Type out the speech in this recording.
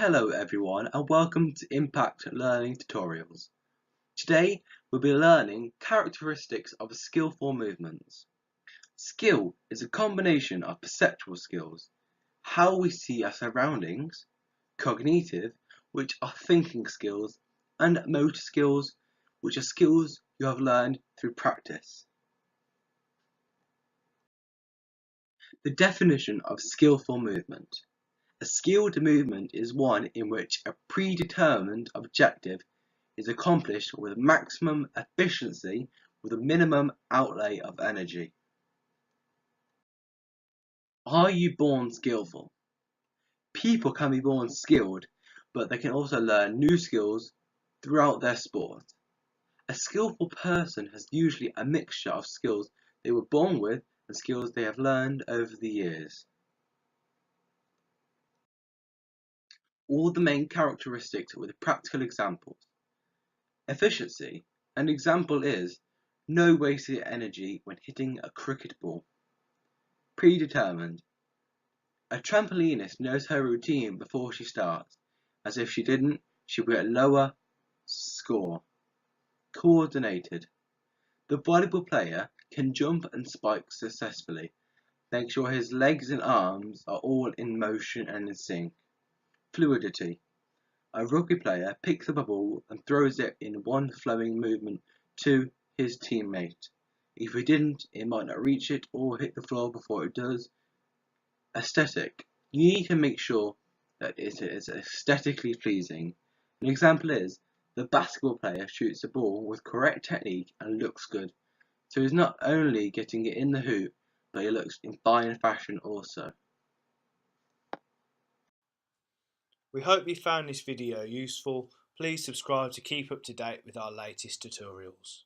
Hello everyone and welcome to Impact Learning Tutorials. Today we'll be learning characteristics of skillful movements. Skill is a combination of perceptual skills, how we see our surroundings, cognitive, which are thinking skills, and motor skills, which are skills you have learned through practice. The definition of skillful movement. A skilled movement is one in which a predetermined objective is accomplished with maximum efficiency with a minimum outlay of energy. Are you born skillful? People can be born skilled, but they can also learn new skills throughout their sport. A skillful person has usually a mixture of skills they were born with and skills they have learned over the years. All the main characteristics with practical examples. Efficiency. An example is no wasted energy when hitting a cricket ball. Predetermined. A trampolinist knows her routine before she starts, as if she didn't, she would get a lower score. Coordinated. The volleyball player can jump and spike successfully. Make sure his legs and arms are all in motion and in sync. Fluidity. A rugby player picks up a ball and throws it in one flowing movement to his teammate. If he didn't, it might not reach it or hit the floor before it does. Aesthetic. You need to make sure that it is aesthetically pleasing. An example is, the basketball player shoots the ball with correct technique and looks good. So he's not only getting it in the hoop, but he looks in fine fashion also. We hope you found this video useful. Please subscribe to keep up to date with our latest tutorials.